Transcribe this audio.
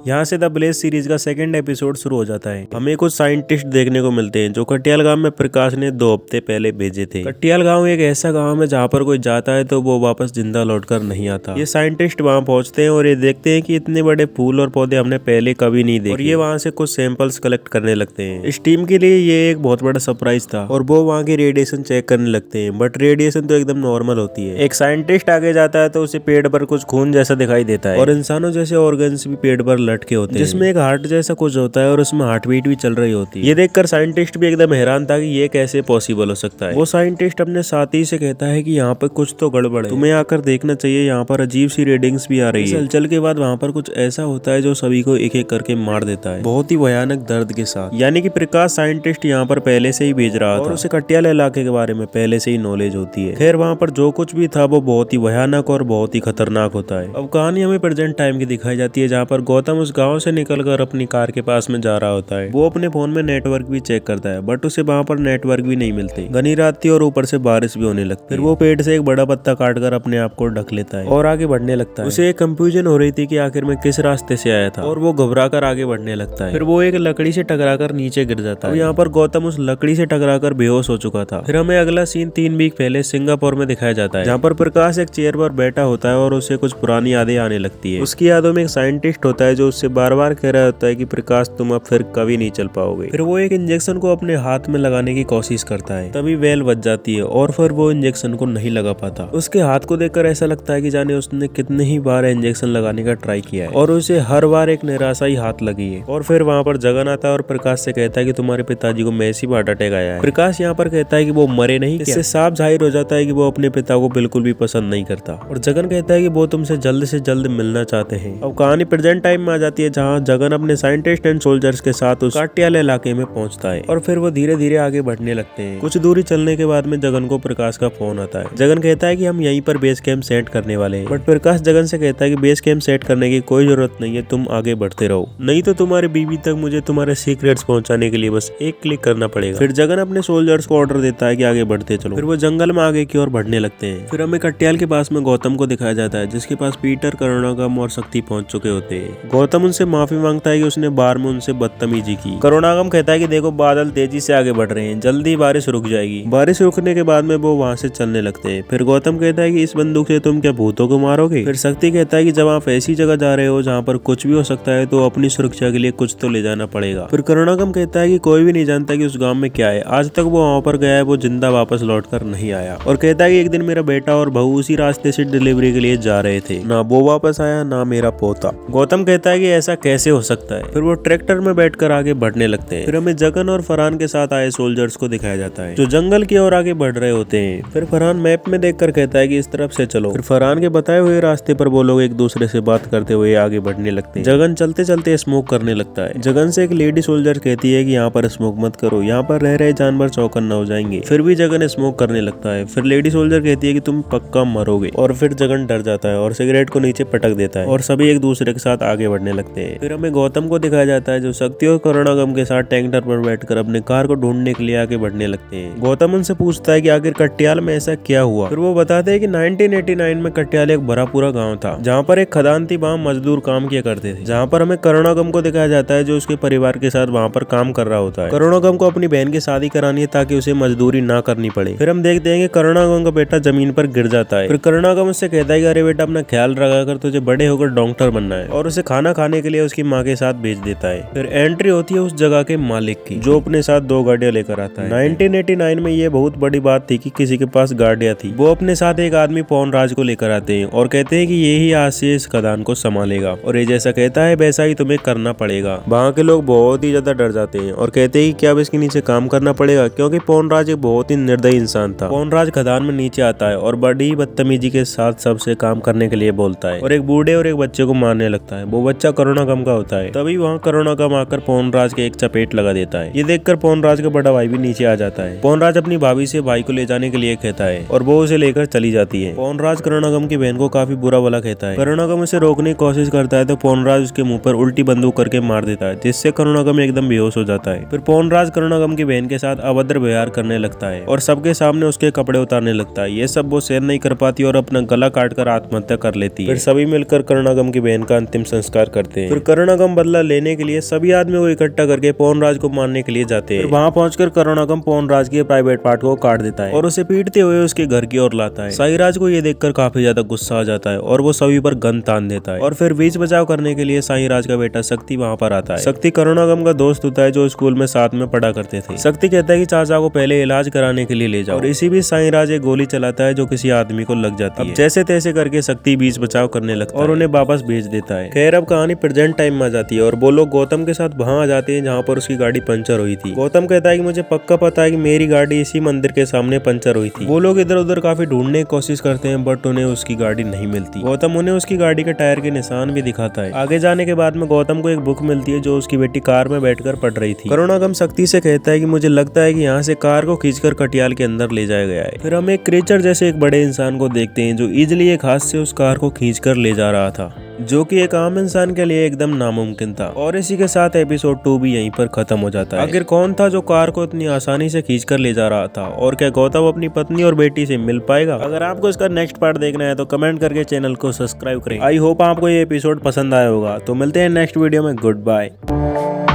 यहाँ से the Blaze series का सेकंड एपिसोड शुरू हो जाता है। हमें कुछ साइंटिस्ट देखने को मिलते हैं जो कटियाल गांव में प्रकाश ने 2 हफ्ते पहले भेजे थे। कटियाल गांव एक ऐसा गांव है जहाँ पर कोई जाता है तो वो वापस जिंदा लौटकर नहीं आता। ये साइंटिस्ट वहाँ पहुँचते हैं और ये देखते हैं कि इतने बड़े फूल और पौधे हमने पहले कभी नहीं देखे और ये वहाँ से कुछ सैंपल्स कलेक्ट करने लगते हैं। इस टीम के लिए ये एक बहुत बड़ा सरप्राइज था और वो वहाँ की रेडिएशन चेक करने लगते हैं, बट रेडिएशन तो एकदम नॉर्मल होती है। एक साइंटिस्ट आगे जाता है तो उसे पेड़ पर कुछ खून जैसा दिखाई देता है और इंसानों जैसे ऑर्गन्स भी पेड़ पर लटके होते हैं, जिसमें एक हार्ट जैसा कुछ होता है और उसमें हार्ट बीट भी चल रही होती है। ये देखकर साइंटिस्ट भी एकदम हैरान था कि ये कैसे पॉसिबल हो सकता है। वो साइंटिस्ट अपने साथी से कहता है कि यहाँ पर कुछ तो गड़बड़ है, तुम्हें आकर देखना चाहिए, यहाँ पर अजीब सी रीडिंग्स भी आ रही है। हलचल के बाद वहाँ पर कुछ ऐसा होता है जो सभी को एक एक करके मार देता है, बहुत ही भयानक दर्द के साथ। यानी कि प्रकाश साइंटिस्ट यहाँ पर पहले से ही भेज रहा था और उसे कटियाल इलाके के बारे में पहले से ही नॉलेज होती है। खैर वहाँ पर जो कुछ भी था वो बहुत ही भयानक और बहुत ही खतरनाक होता है। अब कहानी हमें प्रेजेंट टाइम की दिखाई जाती है, जहाँ पर गौतम उस गाँव से निकलकर अपनी कार के पास में जा रहा होता है। वो अपने फोन में नेटवर्क भी चेक करता है, बट उसे वहाँ पर नेटवर्क भी नहीं मिलते। घनी रात थी और ऊपर से बारिश भी होने लगती। फिर वो पेड़ से एक बड़ा पत्ता काटकर अपने आप को ढक लेता है और आगे बढ़ने लगता है। उसे एक कंफ्यूजन हो रही थी कि आखिर में किस रास्ते से आया था और वो घबराकर आगे बढ़ने लगता है। फिर वो एक लकड़ी से टकराकर नीचे गिर जाता है। यहाँ पर गौतम उस लकड़ी से टकराकर बेहोश हो चुका था। फिर हमें अगला सीन 3 वीक पहले सिंगापुर में दिखाया जाता है, जहाँ पर प्रकाश एक चेयर पर बैठा होता है और उसे कुछ पुरानी यादें आने लगती है। उसकी यादों में एक साइंटिस्ट होता है जो उससे बार बार कह रहा होता है कि प्रकाश तुम अब फिर कभी नहीं चल पाओगे। फिर वो एक इंजेक्शन को अपने हाथ में लगाने की कोशिश करता है, तभी बेल बज जाती है और फिर वो इंजेक्शन को नहीं लगा पाता। उसके हाथ को देखकर ऐसा लगता है कि जाने उसने कितने ही बार इंजेक्शन लगाने का ट्राई किया है और उसे हर बार एक निराशा ही हाथ लगी है। और फिर वहाँ पर जगन आता है और प्रकाश से कहता है कि तुम्हारे पिताजी को मैसिव हार्ट अटैक आया है। प्रकाश यहाँ पर कहता है कि वो मरे नहीं। इससे साफ जाहिर हो जाता है कि वो अपने पिता को बिल्कुल भी पसंद नहीं करता और जगन कहता है कि वो तुमसे जल्द से जल्द मिलना चाहते हैं। अब कहानी प्रेजेंट टाइम में आ जाती है, जहाँ जगन अपने साइंटिस्ट एंड सोल्जर्स के साथ उस काटियाल इलाके में पहुंचता है और फिर वो धीरे धीरे आगे बढ़ने लगते हैं। कुछ दूरी चलने के बाद में जगन को प्रकाश का फोन आता है। जगन कहता है कि हम यहीं पर बेस कैंप सेट करने वाले हैं, बट प्रकाश जगन से कहता है कि बेस कैंप सेट करने की कोई जरूरत नहीं है, तुम आगे बढ़ते रहो, नहीं तो तुम्हारी बीवी तक मुझे तुम्हारे सीक्रेट्स पहुंचाने के लिए बस एक क्लिक करना पड़ेगा। फिर जगन अपने सोल्जर्स को ऑर्डर देता है कि आगे बढ़ते चलो। फिर वो जंगल में आगे की ओर बढ़ने लगते हैं। फिर हमें कटियाल के पास में गौतम को दिखाया जाता है, जिसके पास पीटर, करुणागम और शक्ति पहुंच चुके होते हैं। गौतम उनसे माफी मांगता है कि उसने बार में उनसे बदतमीजी की। करुणागम कहता है कि देखो बादल तेजी से आगे बढ़ रहे हैं, जल्दी बारिश रुक जाएगी। बारिश रुकने के बाद में वो वहाँ से चलने लगते हैं। फिर गौतम कहता है कि इस बंदूक से तुम क्या भूतों को मारोगे। फिर शक्ति कहता है कि जब आप ऐसी जगह जा रहे हो जहाँ पर कुछ भी हो सकता है तो अपनी सुरक्षा के लिए कुछ तो ले जाना पड़ेगा। फिर करुणागम कहता है कि कोई भी नहीं जानता कि उस गांव में क्या है, आज तक वो वहाँ पर गया है, वो जिंदा वापस लौट कर नहीं आया। और कहता है कि एक दिन मेरा बेटा और बहू उसी रास्ते से डिलीवरी के लिए जा रहे थे, ना वो वापस आया ना मेरा पोता। गौतम कहता है कि ऐसा कैसे हो सकता है। फिर वो ट्रैक्टर में बैठकर आगे बढ़ने लगते हैं। फिर हमें जगन और फरहान के साथ आए सोल्जर्स को दिखाया जाता है जो जंगल की ओर आगे बढ़ रहे होते हैं। फिर फरहान मैप में देखकर कहता है कि इस तरफ से चलो। फिर फरहान के बताए हुए रास्ते पर वो लोग एक दूसरे से बात करते हुए आगे बढ़ने लगते हैं। जगन चलते चलते स्मोक करने लगता है। जगन से एक लेडी सोल्जर कहती है कि यहाँ पर स्मोक मत करो, यहाँ पर रह रहे जानवर चौकन्ना हो जाएंगे। फिर भी जगन स्मोक करने लगता है। फिर लेडी सोल्जर कहती है कि तुम पक्का मरोगे और फिर जगन डर जाता है और सिगरेट को नीचे पटक देता है और सभी एक दूसरे के साथ आगे बढ़ने लगते हैं। फिर हमें गौतम को दिखाया जाता है जो शक्ति और करुणागम के साथ टैंकर पर बैठकर अपने कार को ढूंढने के लिए आगे बढ़ने लगते हैं। गौतम उनसे पूछता है कि आखिर कटियाल में ऐसा क्या हुआ। फिर वो बताते हैं कि 1989 में कटियाल एक बड़ा पूरा गाँव था, जहाँ पर एक खदान थी, वहाँ मजदूर काम किया करते थे। जहाँ पर हमें करुणागम को दिखाया जाता है जो उसके परिवार के साथ वहाँ पर काम कर रहा होता है। करुणागम को अपनी बहन की शादी करानी है ताकि उसे मजदूरी ना करनी पड़े। फिर हम देखते हैं कि करुणागम का बेटा जमीन पर गिर जाता है। फिर करुणागम उससे कहता है कि अरे बेटा अपना ख्याल रखा कर, तुझे बड़े होकर डॉक्टर बनना है, और उसे खाना खाने के लिए उसकी माँ के साथ भेज देता है। फिर एंट्री होती है उस जगह के मालिक की, जो अपने साथ 2 गाड़ियां लेकर आता है। 1989 में ये बहुत बड़ी बात थी कि किसी के पास गाड़ियां थी। वो अपने साथ एक आदमी पौन राज को लेकर आते हैं और कहते हैं कि ये ही आज से इस खदान को संभालेगा और ये जैसा कहता है वैसा ही तुम्हें करना पड़ेगा। वहाँ के लोग बहुत ही ज्यादा डर जाते हैं और कहते हैं कि क्या अब इसके नीचे काम करना पड़ेगा, क्योंकि पौन राज एक बहुत ही निर्दयी इंसान था। पौन राज खदान में नीचे आता है और बड़ी बदतमीजी के साथ सबसे काम करने के लिए बोलता है और एक बूढ़े और एक बच्चे को मारने लगता है। वो बच्चा करुणागम का होता है। तभी वहाँ करुणागम आकर पौन राज के एक चपेट लगा देता है। ये देखकर पौन राज का बड़ा भाई भी नीचे आ जाता है। पौन राज अपनी भाभी से भाई को ले जाने के लिए कहता है और वो उसे लेकर चली जाती है। पौन राज करुणागम की बहन को काफी बुरा भला कहता है। करुणागम उसे रोकने की कोशिश करता है तो पौन राज उसके मुंह पर उल्टी बंदूक करके मार देता है, जिससे करुणागम एकदम बेहोश हो जाता है। फिर पौन राज करुणागम की बहन के साथ अभद्र व्यवहार करने लगता है और सबके सामने उसके कपड़े उतारने लगता है। ये सब वो सहन नहीं कर पाती और अपना गला काटकर आत्महत्या कर लेती है। फिर सभी मिलकर करुणागम की बहन का अंतिम संस्कार करते हैं। फिर करुणागम बदला लेने के लिए सभी आदमी को इकट्ठा करके पौनराज को मारने के लिए जाते हैं। वहाँ पहुंचकर करुणागम पौनराज के प्राइवेट पार्ट को काट देता है और उसे पीटते हुए उसके घर की ओर लाता है। साईराज को ये देखकर काफी ज्यादा गुस्सा आ जाता है और वो सभी पर गन तान देता है। और फिर बीच बचाव करने के लिए साईराज का बेटा शक्ति वहाँ पर आता है। शक्ति करुणागम का दोस्त होता है जो स्कूल में साथ में पढ़ा करते थे। शक्ति कहता है कि चाचा को पहले इलाज कराने के लिए ले जाओ और इसी बीच साईराज एक गोली चलाता है जो किसी आदमी को लग जाती है। जैसे तैसे करके शक्ति बीच बचाव करने लगता है और उन्हें वापस भेज देता है। खैर अब कहानी प्रेजेंट टाइम में आ जाती है और वो लोग गौतम के साथ वहाँ आ जाते हैं जहाँ पर उसकी गाड़ी पंचर हुई थी। गौतम कहता है कि मुझे पक्का पता है कि मेरी गाड़ी इसी मंदिर के सामने पंचर हुई थी। वो लोग इधर उधर काफी ढूंढने की कोशिश करते हैं बट उन्हें उसकी गाड़ी नहीं मिलती। गौतम उन्हें उसकी गाड़ी के टायर के निशान भी दिखाता है। आगे जाने के बाद में गौतम को एक बुक मिलती है जो उसकी बेटी कार में बैठकर पढ़ रही थी। करुणागम शक्ति से कहता है कि मुझे लगता है कि यहाँ से कार को खींचकर कटियाल के अंदर ले जाया गया है। फिर हम एक क्रीचर जैसे एक बड़े इंसान को देखते हैं जो इजिली एक हाथ से उस कार को खींचकर ले जा रहा था, जो कि एक आम इंसान के लिए एकदम नामुमकिन था। और इसी के साथ एपिसोड 2 भी यहीं पर खत्म हो जाता है। आखिर कौन था जो कार को इतनी आसानी से खींचकर ले जा रहा था और क्या गौतम अपनी पत्नी और बेटी से मिल पाएगा? अगर आपको इसका नेक्स्ट पार्ट देखना है तो कमेंट करके चैनल को सब्सक्राइब करें। आई होप आपको ये एपिसोड पसंद आया होगा। तो मिलते हैं नेक्स्ट वीडियो में। Good bye.